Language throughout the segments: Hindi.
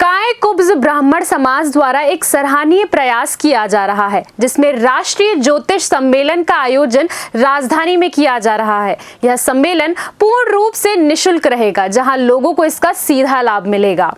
काय कुब्ज ब्राह्मण समाज द्वारा एक सराहनीय प्रयास किया जा रहा है, जिसमें राष्ट्रीय ज्योतिष सम्मेलन का आयोजन राजधानी में किया जा रहा है। यह सम्मेलन पूर्ण रूप से निशुल्क रहेगा, जहां लोगों को इसका सीधा लाभ मिलेगा।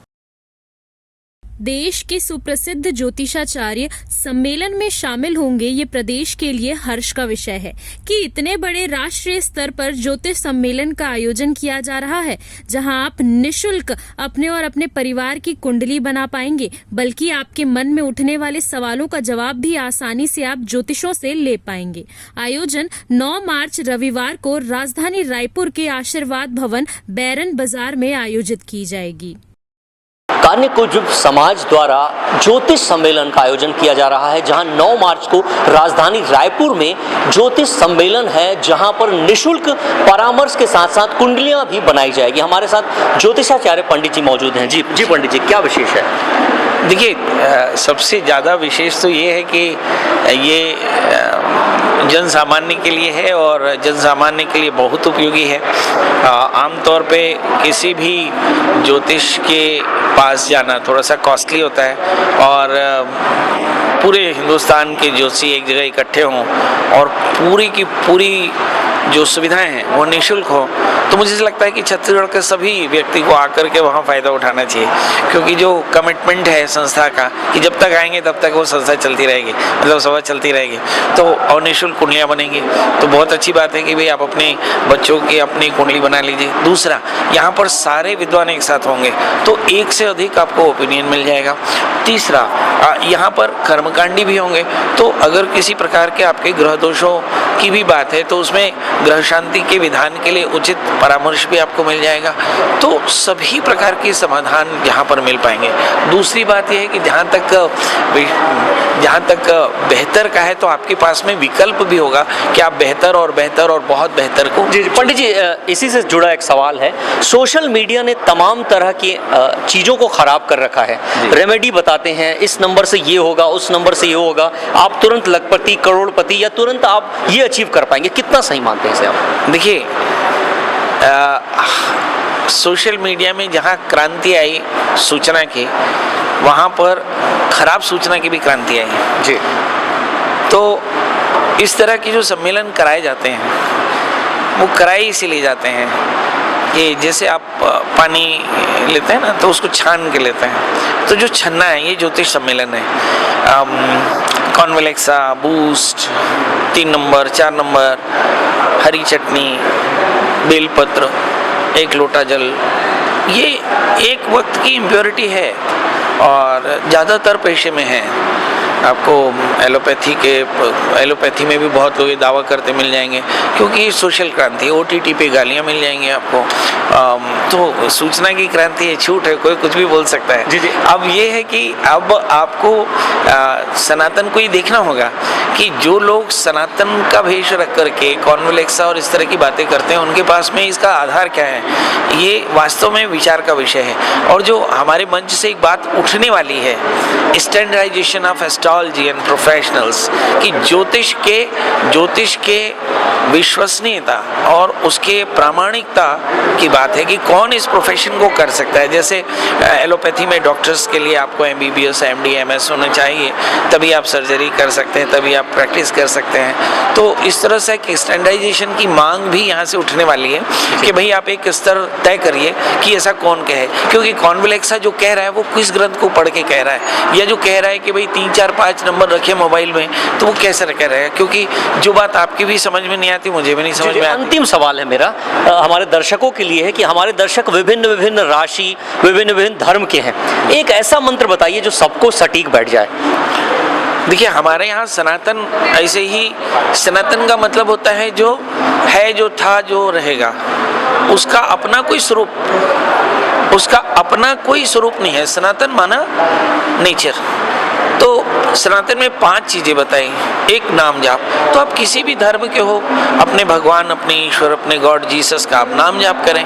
देश के सुप्रसिद्ध ज्योतिषाचार्य सम्मेलन में शामिल होंगे, ये प्रदेश के लिए हर्ष का विषय है कि इतने बड़े राष्ट्रीय स्तर पर ज्योतिष सम्मेलन का आयोजन किया जा रहा है, जहां आप निशुल्क अपने और अपने परिवार की कुंडली बना पाएंगे, बल्कि आपके मन में उठने वाले सवालों का जवाब भी आसानी से आप ज्योतिषों से ले पाएंगे। आयोजन 9 मार्च रविवार को राजधानी रायपुर के आशीर्वाद भवन बैरन बाजार में आयोजित की जाएगी। काय कुब्ज समाज द्वारा ज्योतिष सम्मेलन का आयोजन किया जा रहा है, जहां 9 मार्च को राजधानी रायपुर में ज्योतिष सम्मेलन है, जहां पर निशुल्क परामर्श के साथ साथ कुंडलियां भी बनाई जाएगी। हमारे साथ ज्योतिषाचार्य पंडित जी मौजूद हैं। जी पंडित जी, क्या विशेष है? देखिए, सबसे ज़्यादा विशेष तो ये है कि ये जन सामान्य के लिए है और जन सामान्य के लिए बहुत उपयोगी है। आमतौर पे किसी भी ज्योतिष के पास जाना थोड़ा सा कॉस्टली होता है और पूरे हिंदुस्तान के ज्योतिषी एक जगह इकट्ठे हों और पूरी की पूरी जो सुविधाएं हैं वो निःशुल्क हो, तो मुझे लगता है कि छत्तीसगढ़ के सभी व्यक्ति को आकर के वहाँ फ़ायदा उठाना चाहिए, क्योंकि जो कमिटमेंट है संस्था का कि जब तक आएंगे तब तक वो संस्था चलती रहेगी, मतलब सभा चलती रहेगी, तो और निःशुल्क कुंडलियाँ बनेंगी, तो बहुत अच्छी बात है कि भाई आप अपने बच्चों की अपनी कुंडली बना लीजिए। दूसरा, यहाँ पर सारे विद्वान एक साथ होंगे तो एक से अधिक आपको ओपिनियन मिल जाएगा। तीसरा, यहाँ पर कर्मकांडी भी होंगे, तो अगर किसी प्रकार के आपके ग्रह दोषों की भी बात है तो उसमें ग्रह शांति के विधान के लिए उचित परामर्श भी आपको मिल जाएगा, तो सभी प्रकार के समाधान यहाँ पर मिल पाएंगे। दूसरी बात यह है कि जहाँ तक बेहतर का है तो आपके पास में विकल्प भी होगा कि आप बेहतर और बहुत बेहतर को। जी पंडित जी, इसी से जुड़ा एक सवाल है। सोशल मीडिया ने तमाम तरह की चीज़ों को ख़राब कर रखा है। रेमेडी बताते हैं, इस नंबर से ये होगा, उस नंबर से ये होगा, आप तुरंत लखपति करोड़पति या तुरंत आप ये अचीव कर पाएंगे। कितना सही मानते हैं इसे आप? देखिए, सोशल मीडिया में जहाँ क्रांति आई सूचना की, वहाँ पर खराब सूचना की भी क्रांति आई जी। तो इस तरह की जो सम्मेलन कराए जाते हैं वो कराए इसीलिए जाते हैं कि जैसे आप पानी लेते हैं ना तो उसको छान के लेते हैं, तो जो छन्ना है ये ज्योतिष सम्मेलन है। कॉन्वेलेक्सा, बूस्ट, 3 नंबर, 4 नंबर, हरी चटनी, बेलपत्र, 1 लोटा जल, ये एक वक्त की इम्प्योरिटी है और ज़्यादातर पेशे में है। आपको एलोपैथी में भी बहुत लोग दावा करते मिल जाएंगे, क्योंकि सोशल क्रांति, OTT पे गालियाँ मिल जाएंगी आपको। तो सूचना की क्रांति है, छूट है, कोई कुछ भी बोल सकता है। जी। अब ये है कि अब आपको सनातन को ये देखना होगा कि जो लोग सनातन का भेष रख करके कॉन्वेलेक्सा और इस तरह की बातें करते हैं, उनके पास में इसका आधार क्या है, ये वास्तव में विचार का विषय है। और जो हमारे मंच से एक बात उठने वाली है, standardization of astrology and professionals, कि ज्योतिष के विश्वसनीयता और उसके प्रामाणिकता की बात है कि कौन इस प्रोफेशन को कर सकता है। जैसे एलोपैथी में डॉक्टर्स के लिए आपको MBBS, MD, MS होना चाहिए, तभी आप सर्जरी कर सकते हैं, तभी आप प्रैक्टिस कर सकते हैं। तो इस तरह से एक स्टैंडर्डाइजेशन की मांग भी यहाँ से उठने वाली है कि भाई आप एक स्तर तय करिए कि ऐसा कौन कहे, क्योंकि कॉन्वेलेक्सा जो कह रहा है वो किस ग्रंथ को पढ़ के कह रहा है, या जो कह रहा है कि भाई 3, 4, 5 नंबर रखे मोबाइल में, तो वो कैसे कह रहा है, क्योंकि जो बात आपकी भी समझ में नहीं आती, मुझे भी नहीं समझ में आती। अंतिम सवाल है मेरा हमारे दर्शकों के लिए है कि हमारे दर्शक विभिन्न राशि, विभिन्न धर्म के हैं। एक ऐसा मंत्र बताइए जो सबको सटीक बैठ जाए। देखिए, हमारे यहाँ सनातन ऐसे ही, सनातन का मतलब होता है जो है, जो था, जो रहेगा, उसका अपना कोई स्वरूप नहीं है। सनातन माना नेचर, तो सनातन में 5 चीजें बताई। एक नाम जाप, तो आप किसी भी धर्म के हो, अपने भगवान, अपने ईश्वर, अपने गॉड जीसस का आप नाम जाप करें।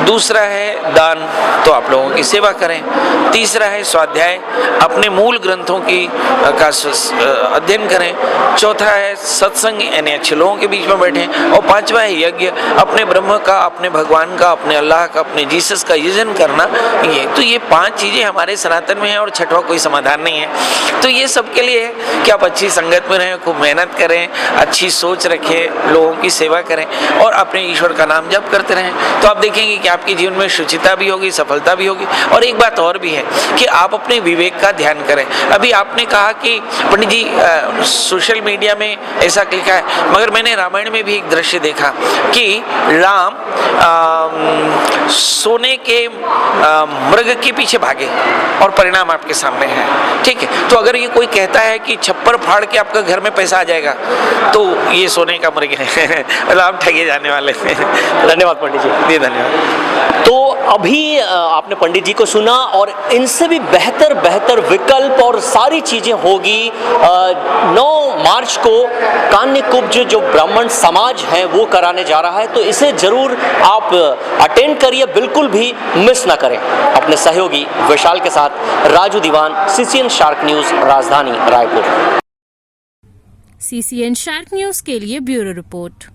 दूसरा है दान, तो आप लोगों की सेवा करें। तीसरा है स्वाध्याय, अपने मूल ग्रंथों की का अध्ययन करें। चौथा है सत्संग, यानी अच्छे लोगों के बीच में बैठें। और पांचवा है यज्ञ, अपने ब्रह्म का, अपने भगवान का, अपने अल्लाह का, अपने जीसस का यजन करना। ये 5 चीजें हमारे सनातन में है और छठवां कोई समाधान नहीं है। तो ये सबके लिए है कि आप अच्छी संगत में रहें, खूब मेहनत करें, अच्छी सोच रखें, लोगों की सेवा करें और अपने ईश्वर का नाम जप करते रहें। तो आप देखेंगे कि आपके जीवन में शुचिता भी होगी, सफलता भी होगी। और एक बात और भी है कि आप अपने विवेक का ध्यान करें। अभी आपने कहा कि पंडित जी सोशल मीडिया में ऐसा लिखा है, मगर मैंने रामायण में भी एक दृश्य देखा कि राम सोने के मृग के पीछे भागे और परिणाम आपके सामने है। ठीक है, तो अगर ये कोई कहता है कि छप्पर फाड़ के आपका घर में पैसा आ जाएगा, तो ये सोने का मृग है। मतलब आप ठगे जाने वाले हैं। धन्यवाद पंडित जी। धन्यवाद। तो अभी आपने पंडित जी को सुना और इनसे भी बेहतर विकल्प और सारी चीजें होगी 9 मार्च को कान्यकुब्ज जो ब्राह्मण समाज है वो कराने जा रहा है। तो इसे जरूर आप अटेंड करिए, बिल्कुल भी मिस ना करें। अपने सहयोगी विशाल के साथ राजू दीवान, CCN शार्क न्यूज, राजधानी रायपुर। CCN शार्क न्यूज के लिए ब्यूरो रिपोर्ट।